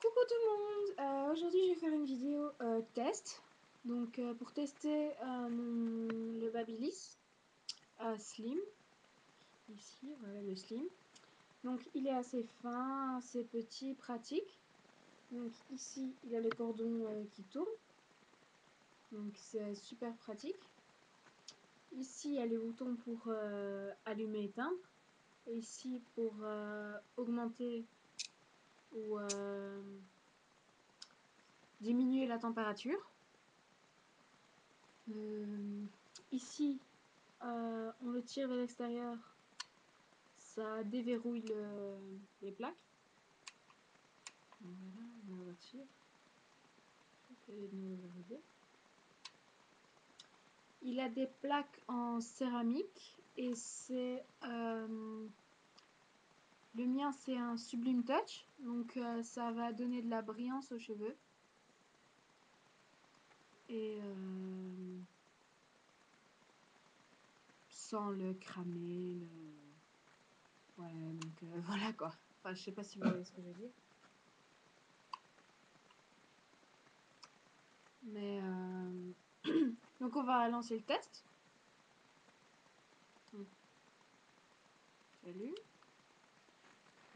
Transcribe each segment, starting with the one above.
Coucou tout le monde, aujourd'hui je vais faire une vidéo test. Donc pour tester le Babyliss Slim. Ici, voilà le Slim. Donc il est assez fin, assez petit, pratique. Donc ici il a le cordon qui tourne. Donc c'est super pratique. Ici il y a les boutons pour allumer et éteindre. Et ici pour augmenter ou diminuer la température. Ici, on le tire vers l'extérieur, ça déverrouille les plaques. Voilà, on le retire. Il a des plaques en céramique et c'est le mien, c'est un Sublime Touch, donc ça va donner de la brillance aux cheveux. Et sans le cramer, ouais, donc voilà quoi. Enfin, je sais pas si vous voyez ce que je veux dire. Mais donc on va lancer le test. J'allume.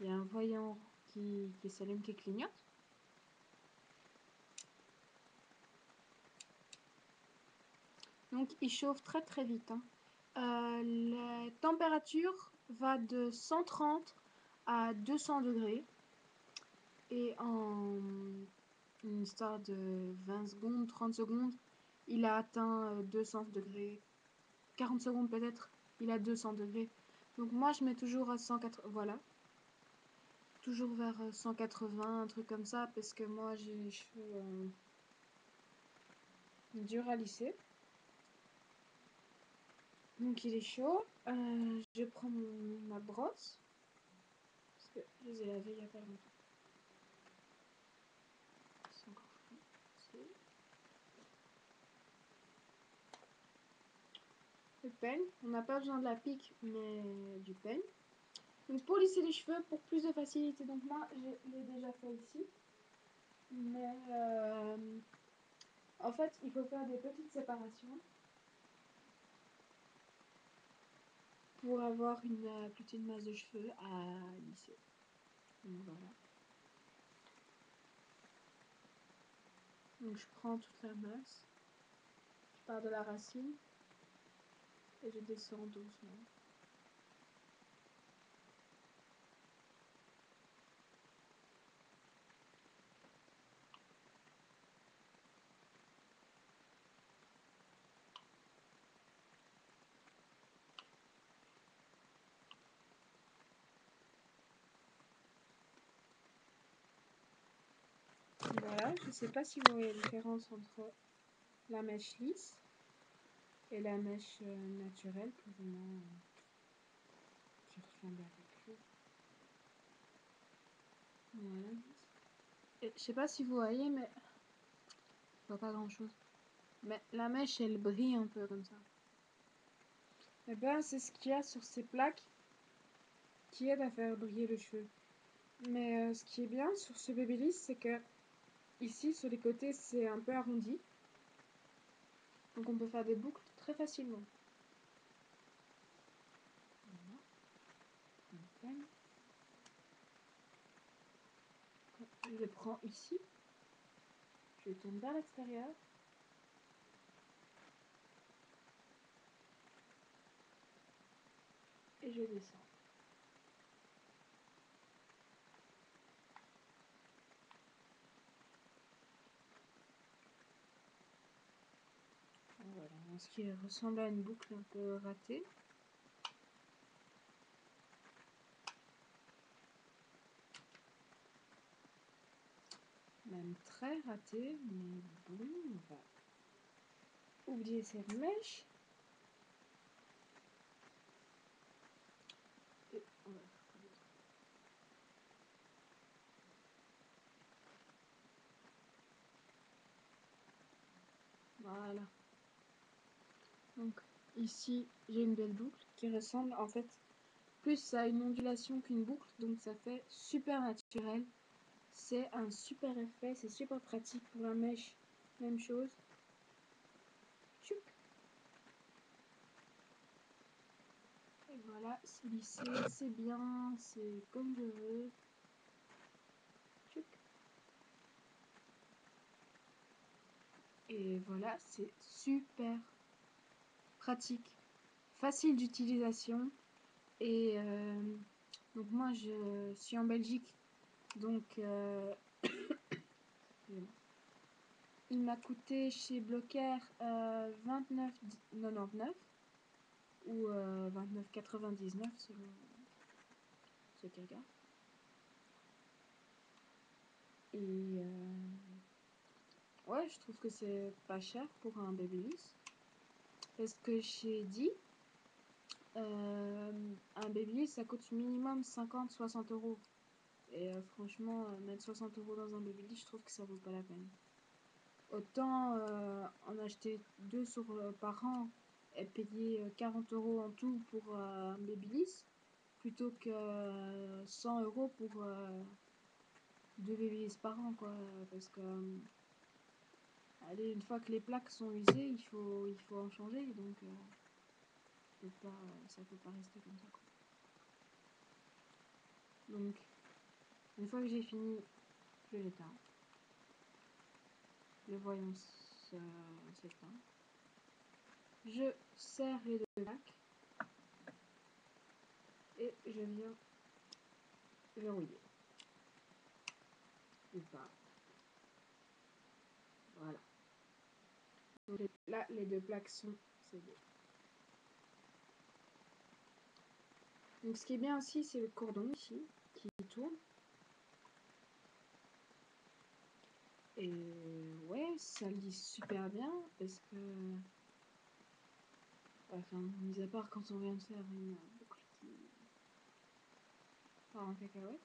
Il y a un voyant qui s'allume, qui clignote. Donc il chauffe très très vite. La température va de 130 à 200 degrés. Et en une histoire de 20 secondes, 30 secondes, il a atteint 200 degrés. 40 secondes peut-être, il a 200 degrés. Donc moi je mets toujours à 180, voilà. Toujours vers 180, un truc comme ça, parce que moi j'ai les cheveux durs à lisser. Donc il est chaud. Je prends ma brosse, parce que je les ai lavés il y a pas longtemps. C'est encore chaud. Le peigne, on n'a pas besoin de la pique, mais du peigne. Donc pour lisser les cheveux, pour plus de facilité, donc moi je l'ai déjà fait ici. Mais en fait, il faut faire des petites séparations pour avoir une petite masse de cheveux à lisser. Donc voilà. Donc je prends toute la masse, je pars de la racine et je descends doucement. Voilà, je ne sais pas si vous voyez la différence entre la mèche lisse et la mèche naturelle, plus ou moins, qui ressemble à quelque chose. Voilà. Et je sais pas si vous voyez, mais je vois pas grand chose. Mais la mèche, elle brille un peu comme ça. Et ben, c'est ce qu'il y a sur ces plaques qui aide à faire briller le cheveu. Mais ce qui est bien sur ce Babyliss, c'est que ici, sur les côtés, c'est un peu arrondi. Donc on peut faire des boucles très facilement. Voilà. Je le prends ici. Je le tourne vers l'extérieur. Et je descends. Voilà, ce qui ressemble à une boucle un peu ratée. Même très ratée, mais bon, on va oublier cette mèche. Et on va faire l'autre. Voilà. Donc ici, j'ai une belle boucle qui ressemble en fait plus à une ondulation qu'une boucle, donc ça fait super naturel. C'est un super effet, c'est super pratique pour la mèche. Même chose. Choup. Et voilà, c'est lissé, c'est bien, c'est comme je veux. Choup. Et voilà, c'est super pratique, facile d'utilisation. Et donc moi je suis en Belgique, donc il m'a coûté chez Blocker 29,99 ou 29,99 selon ceux qui regardent. Et ouais, je trouve que c'est pas cher pour un Babyliss. Parce que j'ai dit, un Babyliss ça coûte minimum 50-60 euros. Et franchement, mettre 60 euros dans un Babyliss, je trouve que ça vaut pas la peine. Autant en acheter 2 par an et payer 40 euros en tout pour un Babyliss plutôt que 100 euros pour 2 Babyliss par an, quoi. Parce que allez, une fois que les plaques sont usées, il faut en changer, donc ça peut pas rester comme ça, quoi. Donc une fois que j'ai fini, je l'éteins. Le voyant s'éteint. Je serre les 2 plaques et je viens verrouiller. Ou pas. Voilà. Donc là, les 2 plaques sont scellées. Donc ce qui est bien aussi, c'est le cordon ici qui tourne. Et ouais, ça lisse super bien parce que, enfin, mis à part quand on vient de faire une boucle qui part en cacahuète,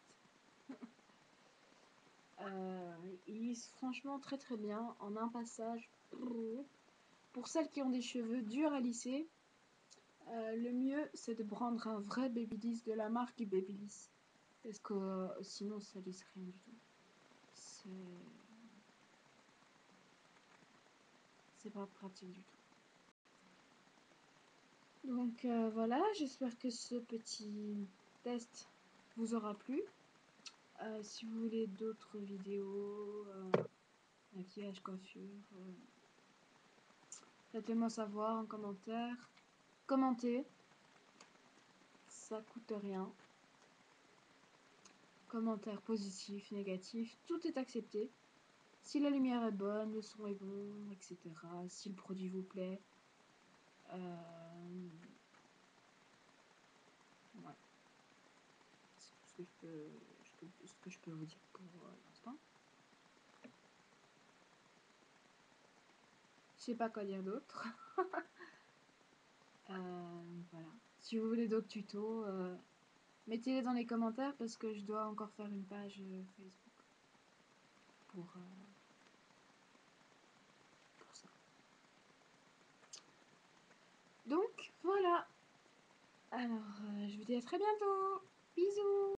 il lisse franchement très très bien en un passage. Pour celles qui ont des cheveux durs à lisser, le mieux c'est de prendre un vrai Babyliss de la marque Babyliss. Parce que sinon ça lisse rien du tout. C'est pas pratique du tout. Donc voilà, j'espère que ce petit test vous aura plu. Si vous voulez d'autres vidéos, maquillage, coiffure, faites-le-moi savoir en commentaire. Commentez, ça coûte rien. Commentaires positifs, négatifs, tout est accepté. Si la lumière est bonne, le son est bon, etc. Si le produit vous plaît. Ouais. C'est tout ce que je peux vous dire pour l'instant. Je sais pas quoi dire d'autre. Voilà. Si vous voulez d'autres tutos, mettez-les dans les commentaires parce que je dois encore faire une page Facebook pour ça. Donc voilà. Alors, je vous dis à très bientôt. Bisous.